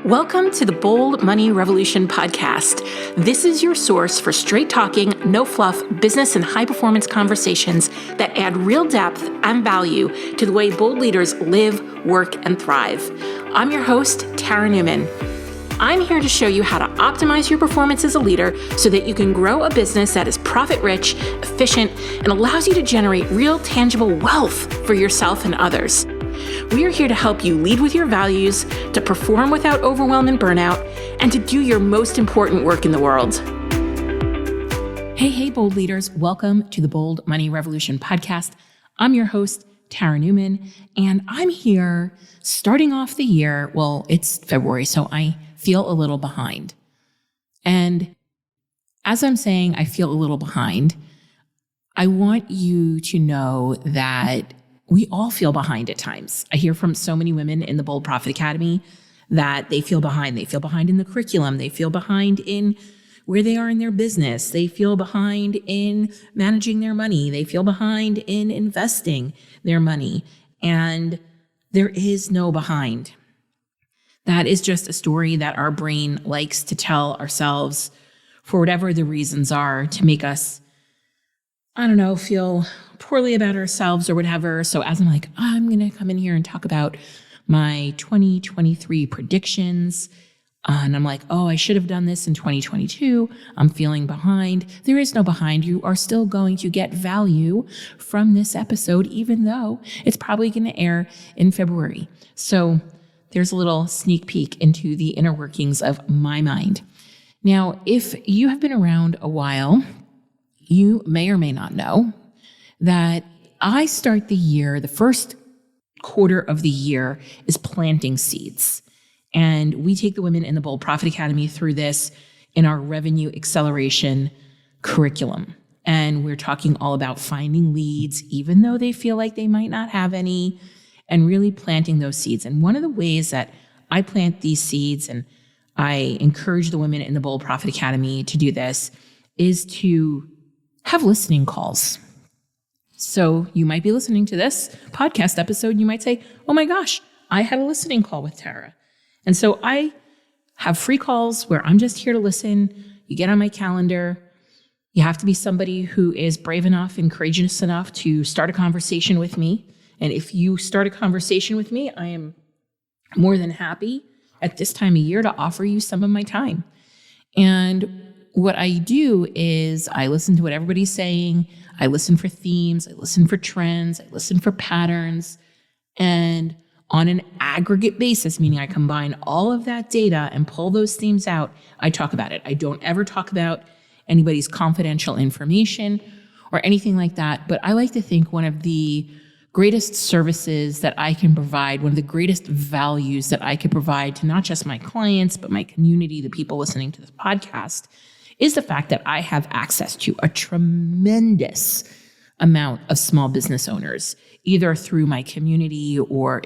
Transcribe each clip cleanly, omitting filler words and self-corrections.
Welcome to the Bold Money Revolution podcast. This is your source for straight talking, no fluff, business and high performance conversations that add real depth and value to the way bold leaders live, work, and thrive. I'm your host, Tara Newman. I'm here to show you how to optimize your performance as a leader so that you can grow a business that is profit-rich, efficient, and allows you to generate real, tangible wealth for yourself and others. We are here to help you lead with your values, to perform without overwhelm and burnout, and to do your most important work in the world. Hey, bold leaders. Welcome to the Bold Money Revolution podcast. I'm your host, Tara Newman, and I'm here starting off the year. Well, it's February, so I feel a little behind. And as I'm saying, I feel a little behind, I want you to know that we all feel behind at times. I hear from so many women in the Bold Profit Academy that they feel behind. They feel behind in the curriculum. They feel behind in where they are in their business. They feel behind in managing their money. They feel behind in investing their money. And there is no behind. That is just a story that our brain likes to tell ourselves for whatever the reasons are to make us, feel poorly about ourselves or whatever. So as I'm like, I'm going to come in here and talk about my 2023 predictions. And I'm like, I should have done this in 2022. I'm feeling behind. There is no behind. You are still going to get value from this episode, even though it's probably going to air in February. So there's a little sneak peek into the inner workings of my mind. Now, if you have been around a while, you may or may not know that I start the year, the first quarter of the year is planting seeds. And we take the women in the Bold Profit Academy through this in our revenue acceleration curriculum. And we're talking all about finding leads, even though they feel like they might not have any, and really planting those seeds. And one of the ways that I plant these seeds, and I encourage the women in the Bold Profit Academy to do this, is to have listening calls. So you might be listening to this podcast episode, and you might say, oh my gosh, I had a listening call with Tara. And so I have free calls where I'm just here to listen. You get on my calendar. You have to be somebody who is brave enough and courageous enough to start a conversation with me. And if you start a conversation with me, I am more than happy at this time of year to offer you some of my time. And what I do is I listen to what everybody's saying. I listen for themes. I listen for trends. I listen for patterns. And on an aggregate basis, meaning I combine all of that data and pull those themes out, I talk about it. I don't ever talk about anybody's confidential information or anything like that. But I like to think one of the greatest services that I can provide, one of the greatest values that I could provide to not just my clients, but my community, the people listening to this podcast, is the fact that I have access to a tremendous amount of small business owners, either through my community or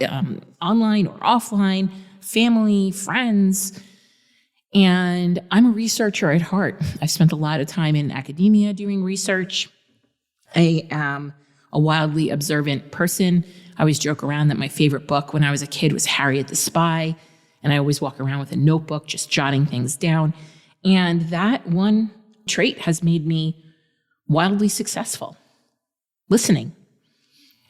online or offline, family, friends. And I'm a researcher at heart. I've spent a lot of time in academia doing research. I am a wildly observant person. I always joke around that my favorite book when I was a kid was Harriet the Spy. And I always walk around with a notebook, just jotting things down. And that one trait has made me wildly successful, listening.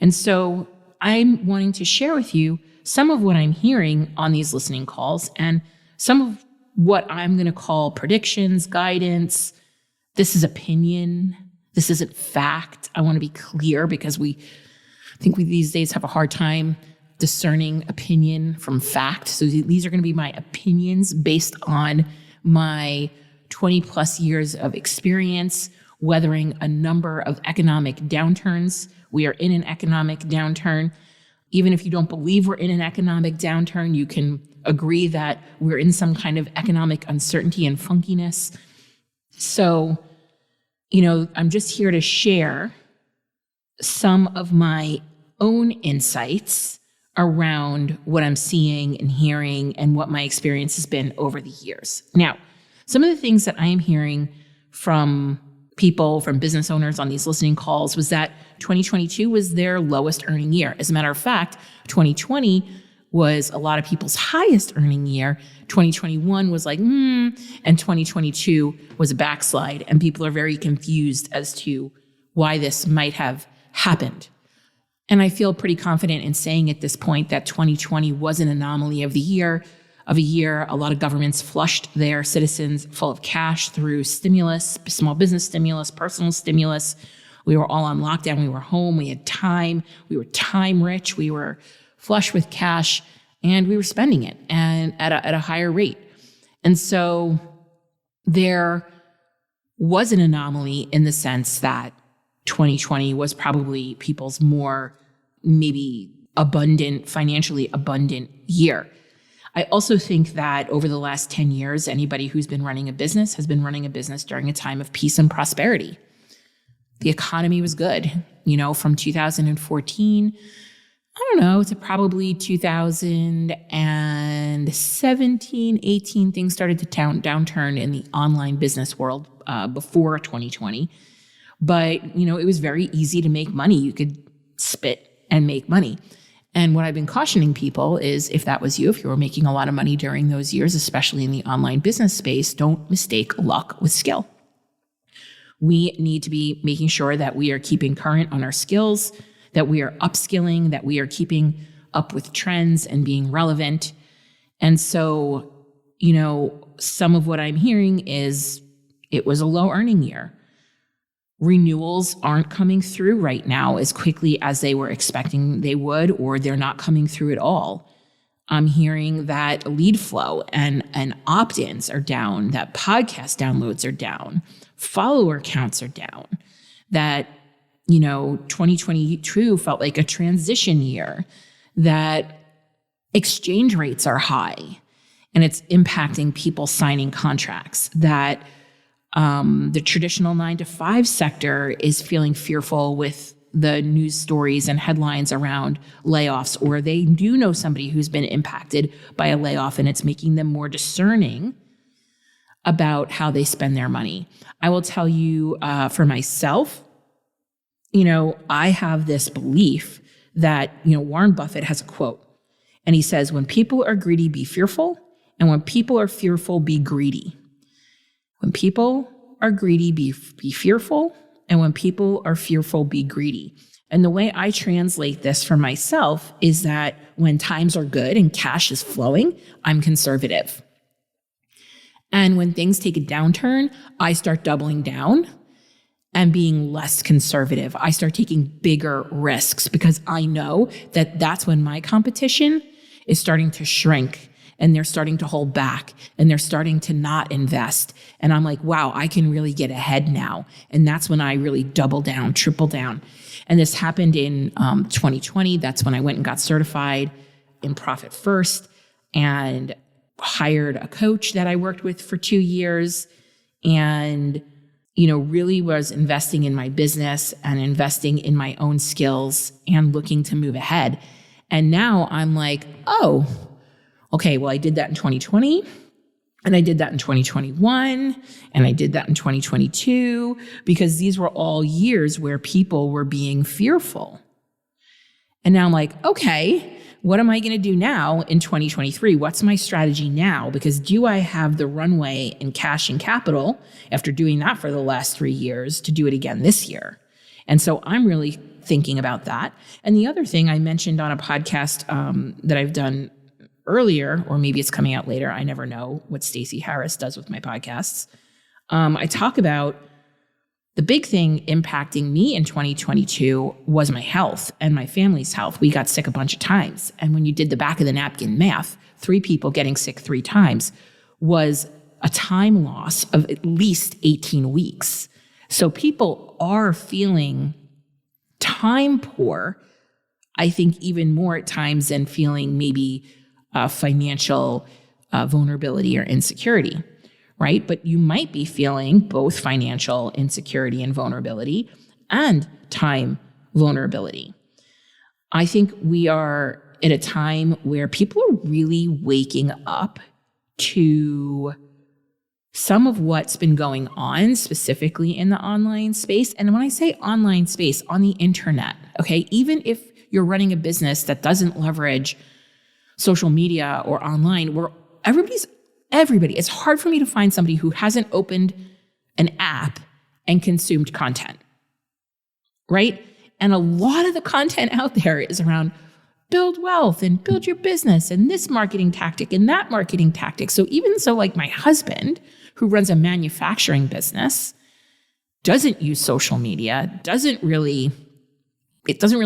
And so I'm wanting to share with you some of what I'm hearing on these listening calls and some of what I'm going to call predictions, guidance. This is opinion. This isn't fact. I want to be clear because I think we these days have a hard time discerning opinion from fact. So these are going to be my opinions based on my 20 plus years of experience weathering a number of economic downturns. We are in an economic downturn. Even if you don't believe we're in an economic downturn, you can agree that we're in some kind of economic uncertainty and funkiness. So, I'm just here to share some of my own insights around what I'm seeing and hearing and what my experience has been over the years. Now, some of the things that I am hearing from people, from business owners on these listening calls was that 2022 was their lowest earning year. As a matter of fact, 2020 was a lot of people's highest earning year. 2021 was like, and 2022 was a backslide. And people are very confused as to why this might have happened. And I feel pretty confident in saying at this point that 2020 was an anomaly of a year. A lot of governments flushed their citizens full of cash through stimulus, small business stimulus, personal stimulus. We were all on lockdown. We were home. We had time. We were time rich. We were flush with cash, and we were spending it and at a higher rate. And so there was an anomaly in the sense that 2020 was probably people's more maybe financially abundant year. I also think that over the last 10 years, anybody who's been running a business has been running a business during a time of peace and prosperity. The economy was good, from 2014, to probably 2017, 18, things started to downturn in the online business world before 2020. But, it was very easy to make money. You could spit and make money. And what I've been cautioning people is if you were making a lot of money during those years, especially in the online business space, don't mistake luck with skill. We need to be making sure that we are keeping current on our skills, that we are upskilling, that we are keeping up with trends and being relevant. And so, some of what I'm hearing is it was a low earning year. Renewals aren't coming through right now as quickly as they were expecting they would, or they're not coming through at all. I'm hearing that lead flow and opt-ins are down, that podcast downloads are down, follower counts are down, that 2022 felt like a transition year, that exchange rates are high and it's impacting people signing contracts, that the traditional 9-to-5 sector is feeling fearful with the news stories and headlines around layoffs, or they do know somebody who's been impacted by a layoff and it's making them more discerning about how they spend their money. I will tell you for myself, I have this belief that, Warren Buffett has a quote, and he says, when people are greedy, be fearful. And when people are fearful, be greedy. When people are greedy, be fearful. And when people are fearful, be greedy. And the way I translate this for myself is that when times are good and cash is flowing, I'm conservative. And when things take a downturn, I start doubling down and being less conservative. I start taking bigger risks because I know that that's when my competition is starting to shrink and they're starting to hold back and they're starting to not invest. And I'm like, wow, I can really get ahead now. And that's when I really double down, triple down. And this happened in 2020. That's when I went and got certified in Profit First and hired a coach that I worked with for 2 years and, really was investing in my business and investing in my own skills and looking to move ahead. And now I'm like, oh, okay, well, I did that in 2020 and I did that in 2021 and I did that in 2022 because these were all years where people were being fearful. And now I'm like, okay, what am I going to do now in 2023? What's my strategy now? Because do I have the runway and cash and capital after doing that for the last 3 years to do it again this year? And so I'm really thinking about that. And the other thing I mentioned on a podcast that I've done earlier, or maybe it's coming out later, I never know what Stacey Harris does with my podcasts. I talk about the big thing impacting me in 2022 was my health and my family's health. We got sick a bunch of times. And when you did the back of the napkin math, 3 people getting sick 3 times was a time loss of at least 18 weeks. So people are feeling time poor, I think even more at times than feeling maybe financial vulnerability or insecurity. Right? But you might be feeling both financial insecurity and vulnerability and time vulnerability. I think we are at a time where people are really waking up to some of what's been going on specifically in the online space. And when I say online space, on the internet, okay, even if you're running a business that doesn't leverage social media or online where everybody, it's hard for me to find somebody who hasn't opened an app and consumed content, right? And a lot of the content out there is around build wealth and build your business and this marketing tactic and that marketing tactic. So even so, like my husband, who runs a manufacturing business, doesn't use social media, it doesn't really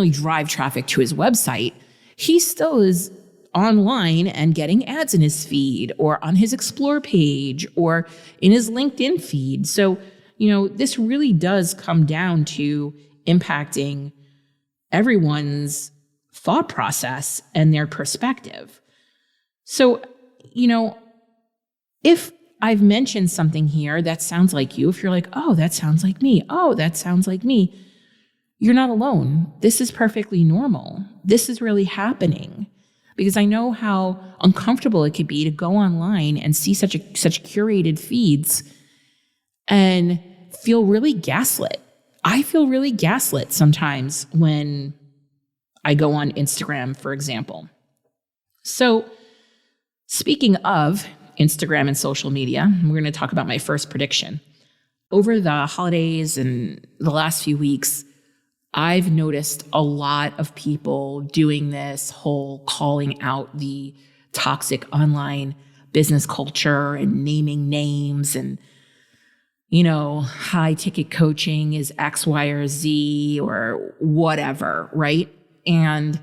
drive traffic to his website. He still is online and getting ads in his feed or on his Explore page or in his LinkedIn feed. So, this really does come down to impacting everyone's thought process and their perspective. So, if I've mentioned something here that sounds like you, if you're like, oh, that sounds like me, oh, that sounds like me, you're not alone. This is perfectly normal. This is really happening. Because I know how uncomfortable it could be to go online and see such curated feeds and feel really gaslit. I feel really gaslit sometimes when I go on Instagram, for example. So speaking of Instagram and social media, we're going to talk about my first prediction. Over the holidays and the last few weeks, I've noticed a lot of people doing this whole calling out the toxic online business culture and naming names and, high ticket coaching is X, Y, or Z or whatever, right? And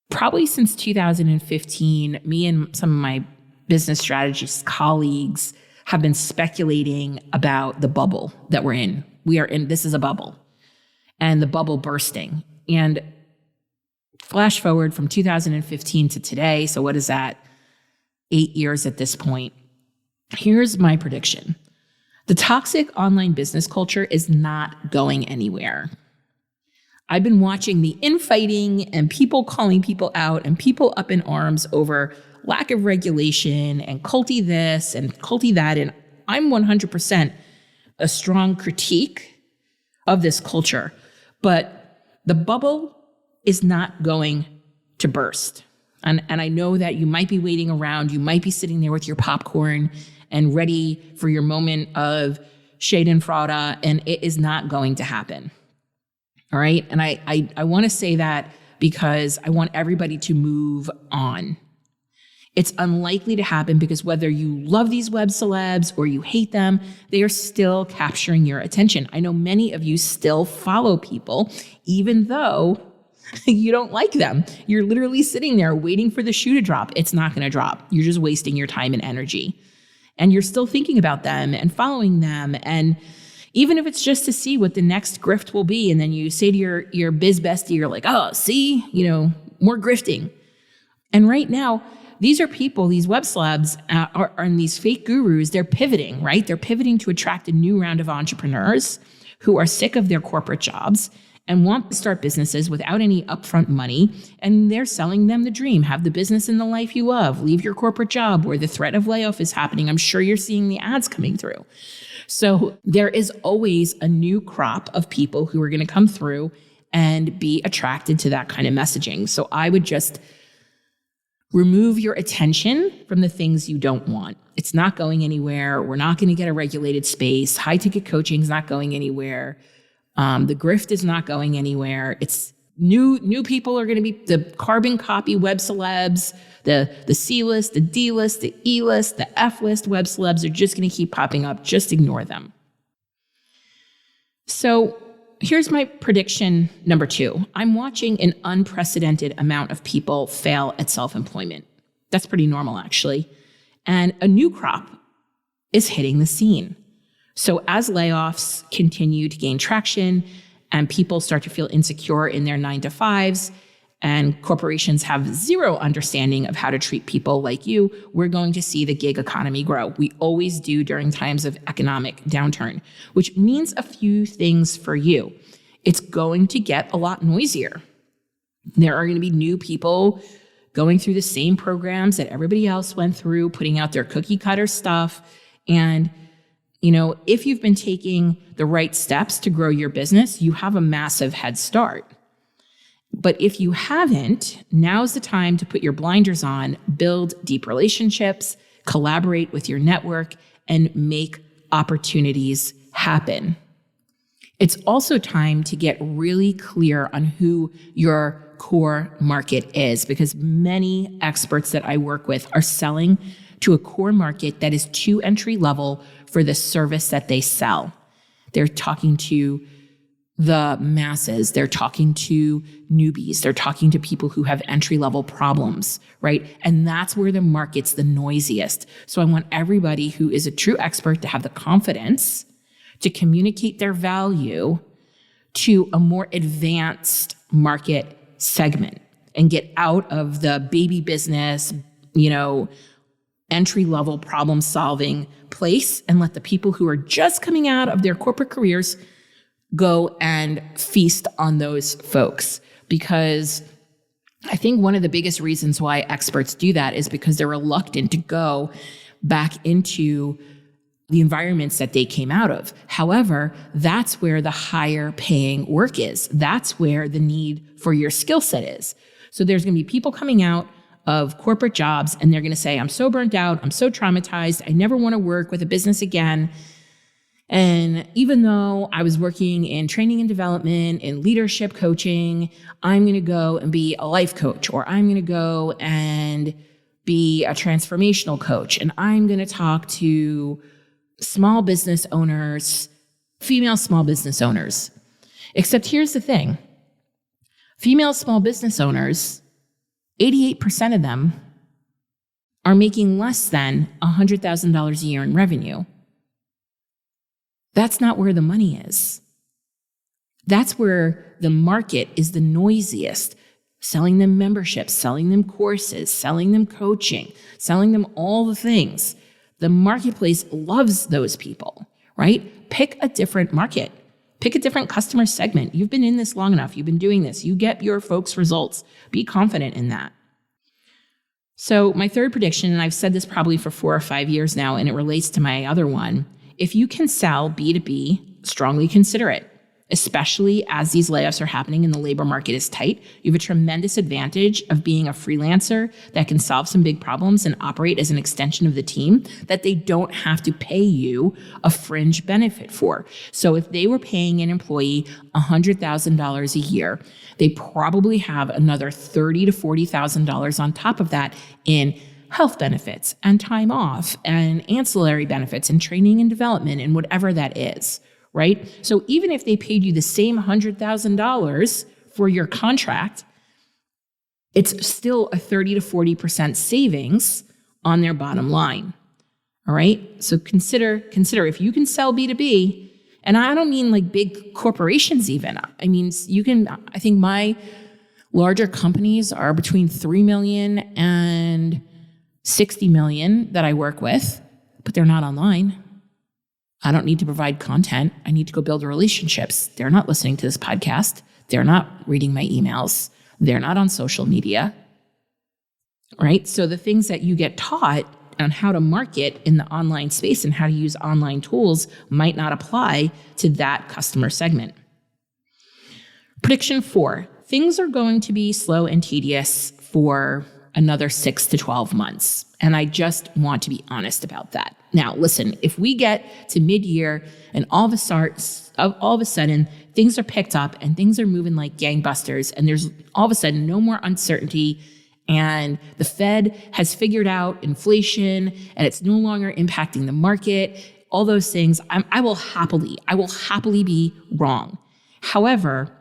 probably since 2015, me and some of my business strategist colleagues have been speculating about the bubble that we're in. This is a bubble. And the bubble bursting. And flash forward from 2015 to today, so what is that? 8 years at this point. Here's my prediction. The toxic online business culture is not going anywhere. I've been watching the infighting and people calling people out and people up in arms over lack of regulation and culty this and culty that. And I'm 100% a strong critique of this culture. But the bubble is not going to burst. And I know that you might be waiting around. You might be sitting there with your popcorn and ready for your moment of schadenfreude, and it is not going to happen. All right? And I want to say that because I want everybody to move on. It's unlikely to happen because whether you love these web celebs or you hate them, they are still capturing your attention. I know many of you still follow people, even though you don't like them. You're literally sitting there waiting for the shoe to drop. It's not going to drop. You're just wasting your time and energy. And you're still thinking about them and following them. And even if it's just to see what the next grift will be, and then you say to your biz bestie, you're like, oh, see, more grifting. And right now, these are people, these web celebs and these fake gurus, they're pivoting, right? They're pivoting to attract a new round of entrepreneurs who are sick of their corporate jobs and want to start businesses without any upfront money. And they're selling them the dream. Have the business and the life you love. Leave your corporate job where the threat of layoff is happening. I'm sure you're seeing the ads coming through. So there is always a new crop of people who are going to come through and be attracted to that kind of messaging. So I would just remove your attention from the things you don't want. It's not going anywhere. We're not going to get a regulated space. High ticket coaching is not going anywhere. The grift is not going anywhere. It's new people are going to be the carbon copy web celebs, the C list, the D list, the E list, the F list web celebs are just going to keep popping up. Just ignore them. So here's my prediction number 2. I'm watching an unprecedented amount of people fail at self-employment. That's pretty normal, actually. And a new crop is hitting the scene. So as layoffs continue to gain traction and people start to feel insecure in their 9-to-5s and corporations have zero understanding of how to treat people like you, we're going to see the gig economy grow. We always do during times of economic downturn, which means a few things for you. It's going to get a lot noisier. There are going to be new people going through the same programs that everybody else went through, putting out their cookie cutter stuff. And, if you've been taking the right steps to grow your business, you have a massive head start. But if you haven't, now's the time to put your blinders on, build deep relationships, collaborate with your network, and make opportunities happen. It's also time to get really clear on who your core market is, because many experts that I work with are selling to a core market that is too entry level for the service that they sell. They're talking to the masses. They're talking to newbies. They're talking to people who have entry-level problems, right? And that's where the market's the noisiest. So I want everybody who is a true expert to have the confidence to communicate their value to a more advanced market segment and get out of the baby business, entry-level problem-solving place, and let the people who are just coming out of their corporate careers go and feast on those folks. Because I think one of the biggest reasons why experts do that is because they're reluctant to go back into the environments that they came out of. However, that's where the higher paying work is. That's where the need for your skill set is. So there's going to be people coming out of corporate jobs and they're going to say, I'm so burnt out, I'm so traumatized, I never want to work with a business again. And even though I was working in training and development, in leadership coaching, I'm going to go and be a life coach, or I'm going to go and be a transformational coach. And I'm going to talk to small business owners, female small business owners. Except here's the thing. Female small business owners, 88% of them are making less than $100,000 a year in revenue. That's not where the money is. That's where the market is the noisiest. Selling them memberships, selling them courses, selling them coaching, selling them all the things. The marketplace loves those people, right? Pick a different market. Pick a different customer segment. You've been in this long enough. You've been doing this. You get your folks' results. Be confident in that. So my third prediction, and I've said this probably for 4 or 5 years now, and it relates to my other one. If you can sell B2B, strongly consider it, especially as these layoffs are happening and the labor market is tight. You have a tremendous advantage of being a freelancer that can solve some big problems and operate as an extension of the team that they don't have to pay you a fringe benefit for. So if they were paying an employee $100,000 a year, they probably have another $30,000 to $40,000 on top of that in health benefits and time off and ancillary benefits and training and development and whatever that is, right? So even if they paid you the same $100,000 for your contract, it's still a 30 to 40% savings on their bottom line. All right. So consider if you can sell B2B, and I don't mean like big corporations even. I mean, I think my larger companies are between 3 million and 60 million that I work with, but they're not online. I don't need to provide content. I need to go build relationships. They're not listening to this podcast. They're not reading my emails. They're not on social media, right? So the things that you get taught on how to market in the online space and how to use online tools might not apply to that customer segment. Prediction 4, things are going to be slow and tedious for another 6 to 12 months. And I just want to be honest about that. Now, listen, if we get to mid-year and all of a sudden things are picked up and things are moving like gangbusters and there's all of a sudden no more uncertainty and the Fed has figured out inflation and it's no longer impacting the market, all those things, I will happily be wrong. However,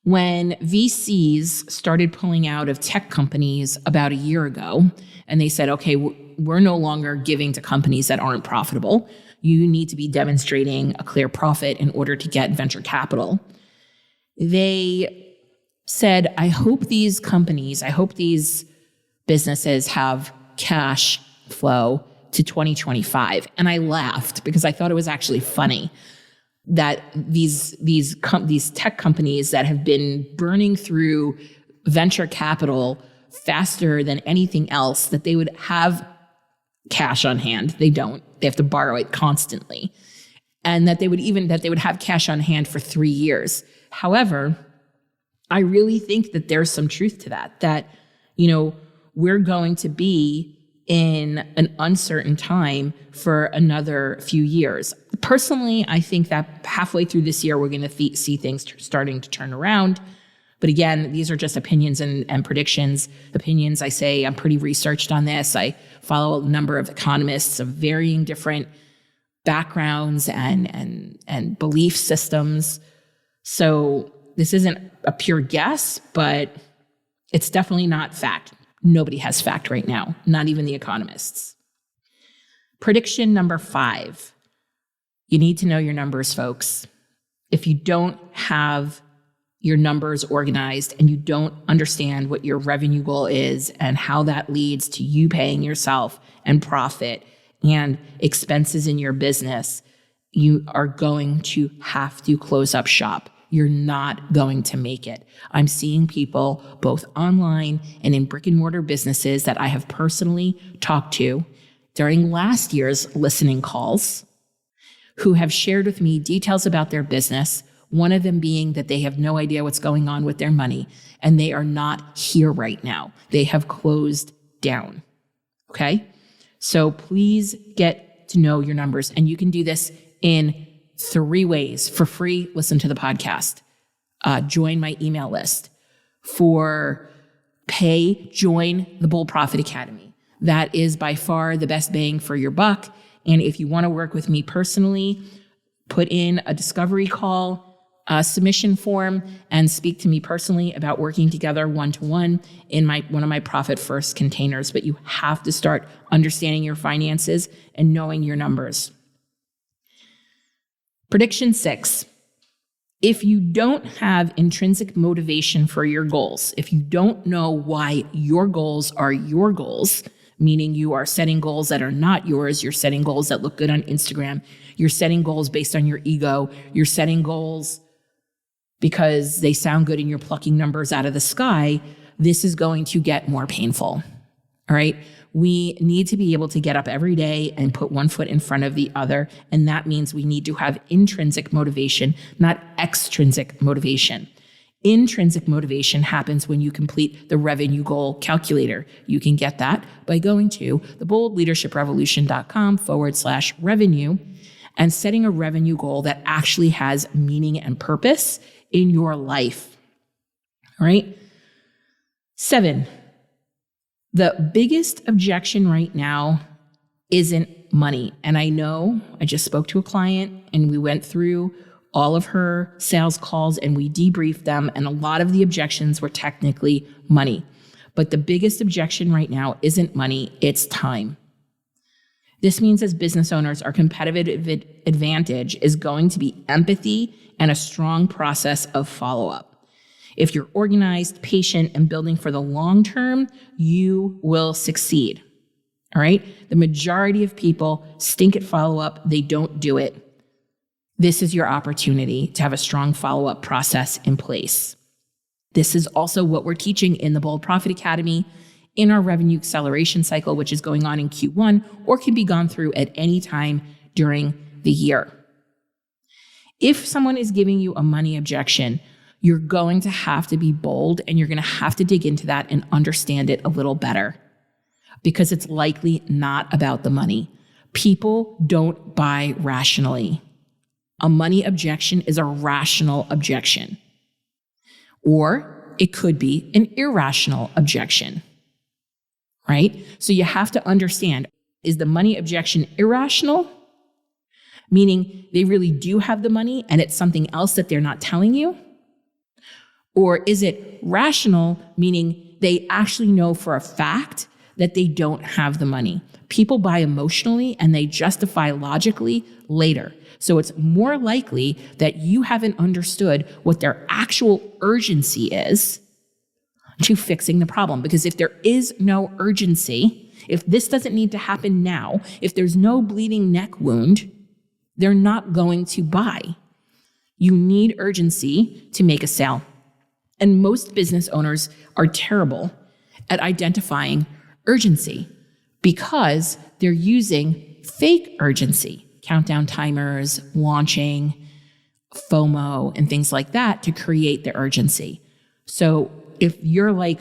when VCs started pulling out of tech companies about a year ago, and they said, okay, we're no longer giving to companies that aren't profitable. You need to be demonstrating a clear profit in order to get venture capital. They said, I hope these businesses have cash flow to 2025. And I laughed because I thought it was actually funny that these tech companies that have been burning through venture capital faster than anything else, that they would have cash on hand. They don't. They have to borrow it constantly. And that they would have cash on hand for 3 years. However, I really think that there's some truth to that, we're going to be in an uncertain time for another few years. Personally, I think that halfway through this year, we're going to see things starting to turn around. But again, these are just opinions and predictions. Opinions, I say, I'm pretty researched on this. I follow a number of economists of varying different backgrounds and belief systems. So this isn't a pure guess, but it's definitely not fact. Nobody has fact right now, not even the economists. Prediction number 5. You need to know your numbers, folks. If you don't have your numbers organized and you don't understand what your revenue goal is and how that leads to you paying yourself and profit and expenses in your business, you are going to have to close up shop. You're not going to make it. I'm seeing people both online and in brick and mortar businesses that I have personally talked to during last year's listening calls who have shared with me details about their business, one of them being that they have no idea what's going on with their money and they are not here right now. They have closed down. Okay? So please get to know your numbers, and you can do this in 3 ways. For free, listen to the podcast. Join my email list. For pay, join the Bold Profit Academy. That is by far the best bang for your buck. And if you want to work with me personally, put in a discovery call, submission form, and speak to me personally about working together one-to-one in one of my Profit First containers. But you have to start understanding your finances and knowing your numbers. Prediction 6. If you don't have intrinsic motivation for your goals, if you don't know why your goals are your goals, meaning you are setting goals that are not yours, you're setting goals that look good on Instagram, you're setting goals based on your ego, you're setting goals because they sound good and you're plucking numbers out of the sky, this is going to get more painful. All right? We need to be able to get up every day and put one foot in front of the other. And that means we need to have intrinsic motivation, not extrinsic motivation. Intrinsic motivation happens when you complete the revenue goal calculator. You can get that by going to theboldleadershiprevolution.com/revenue and setting a revenue goal that actually has meaning and purpose in your life. All right? 7. The biggest objection right now isn't money. And I know I just spoke to a client and we went through all of her sales calls and we debriefed them. And a lot of the objections were technically money. But the biggest objection right now isn't money, it's time. This means as business owners, our competitive advantage is going to be empathy and a strong process of follow-up. If you're organized, patient, and building for the long term, you will succeed. All right? The majority of people stink at follow-up. They don't do it. This is your opportunity to have a strong follow-up process in place. This is also what we're teaching in the Bold Profit Academy in our revenue acceleration cycle, which is going on in Q1 or can be gone through at any time during the year. If someone is giving you a money objection, you're going to have to be bold and you're going to have to dig into that and understand it a little better because it's likely not about the money. People don't buy rationally. A money objection is a rational objection, or it could be an irrational objection, right? So you have to understand, is the money objection irrational? Meaning they really do have the money and it's something else that they're not telling you? Or is it rational, meaning they actually know for a fact that they don't have the money? People buy emotionally and they justify logically later. So it's more likely that you haven't understood what their actual urgency is to fixing the problem. Because if there is no urgency, if this doesn't need to happen now, if there's no bleeding neck wound, they're not going to buy. You need urgency to make a sale. And most business owners are terrible at identifying urgency because they're using fake urgency, countdown timers, launching, FOMO, and things like that to create the urgency. So if you're like,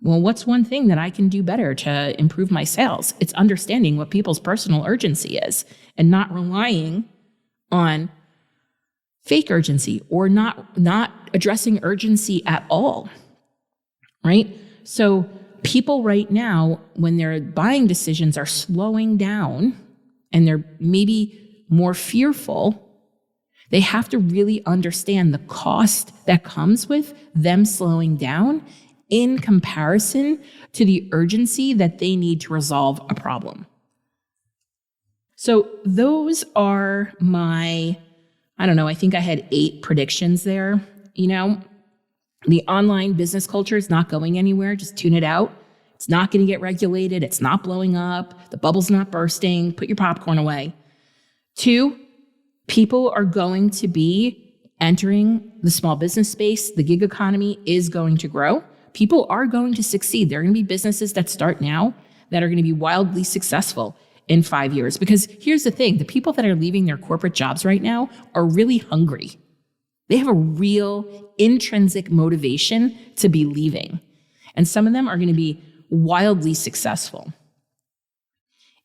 well, what's one thing that I can do better to improve my sales? It's understanding what people's personal urgency is and not relying on fake urgency or not addressing urgency at all, right? So people right now, when their buying decisions are slowing down and they're maybe more fearful, they have to really understand the cost that comes with them slowing down in comparison to the urgency that they need to resolve a problem. So those are my, I think I had 8 predictions there. The online business culture is not going anywhere. Just tune it out. It's not going to get regulated. It's not blowing up. The bubble's not bursting. Put your popcorn away. 2, people are going to be entering the small business space. The gig economy is going to grow. People are going to succeed. There are going to be businesses that start now that are going to be wildly successful in 5 years. Because here's the thing, the people that are leaving their corporate jobs right now are really hungry. They have a real intrinsic motivation to be leaving. And some of them are going to be wildly successful.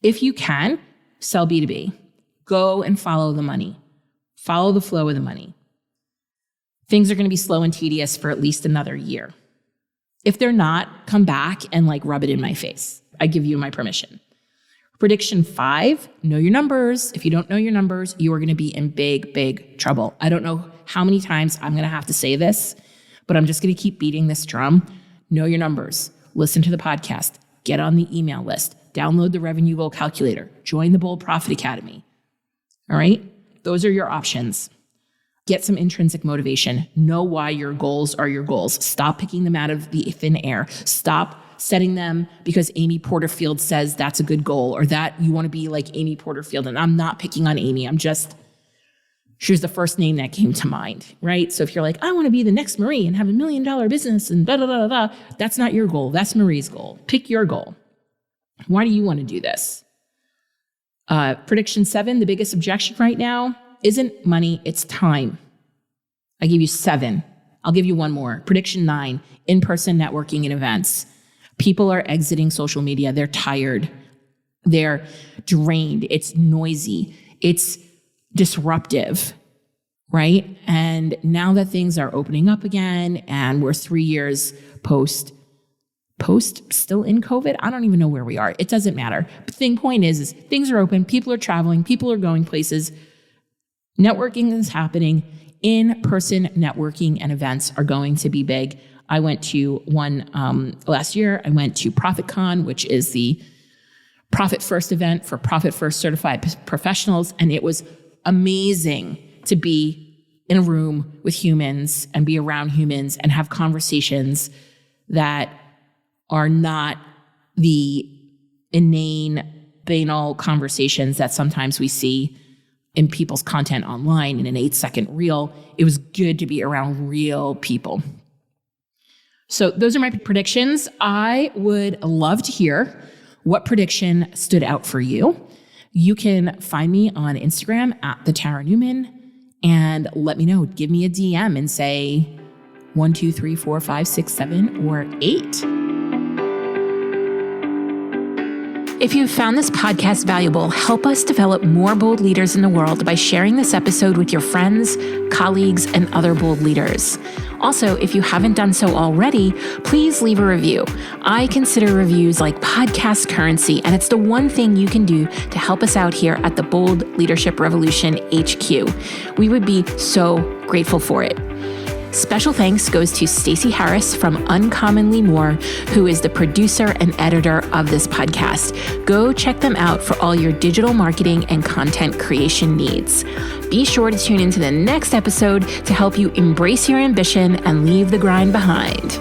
If you can, sell B2B. Go and follow the money. Follow the flow of the money. Things are going to be slow and tedious for at least another year. If they're not, come back and rub it in my face. I give you my permission. Prediction 5, know your numbers. If you don't know your numbers, you are going to be in big, big trouble. I don't know how many times I'm going to have to say this, but I'm just going to keep beating this drum. Know your numbers. Listen to the podcast. Get on the email list. Download the revenue goal calculator. Join the Bold Profit Academy. All right? Those are your options. Get some intrinsic motivation. Know why your goals are your goals. Stop picking them out of the thin air. Stop setting them because Amy Porterfield says that's a good goal or that you want to be like Amy Porterfield. And I'm not picking on Amy. She was the first name that came to mind, right? So if you're like, I want to be the next Marie and have $1 million business and blah, blah, blah, blah, that's not your goal. That's Marie's goal. Pick your goal. Why do you want to do this? Prediction 7, the biggest objection right now isn't money, it's time. I give you 7. I'll give you one more. Prediction 9, in-person networking and events. People are exiting social media. They're tired. They're drained. It's noisy. It's disruptive, right? And now that things are opening up again and we're 3 years post still in COVID, I don't even know where we are. It doesn't matter. The point is things are open. People are traveling. People are going places. Networking is happening. In-person networking and events are going to be big. I went to one last year. I went to ProfitCon, which is the Profit First event for Profit First certified professionals. And it was amazing to be in a room with humans and be around humans and have conversations that are not the inane, banal conversations that sometimes we see in people's content online in an 8-second reel. It was good to be around real people. So those are my predictions. I would love to hear what prediction stood out for you. You can find me on Instagram at the Tara Newman and let me know. Give me a DM and say 1, 2, 3, 4, 5, 6, 7, or 8. If you found this podcast valuable, help us develop more bold leaders in the world by sharing this episode with your friends, colleagues, and other bold leaders. Also, if you haven't done so already, please leave a review. I consider reviews like podcast currency, and it's the one thing you can do to help us out here at the Bold Leadership Revolution HQ. We would be so grateful for it. Special thanks goes to Stacey Harris from Uncommonly More, who is the producer and editor of this podcast. Go check them out for all your digital marketing and content creation needs. Be sure to tune into the next episode to help you embrace your ambition and leave the grind behind.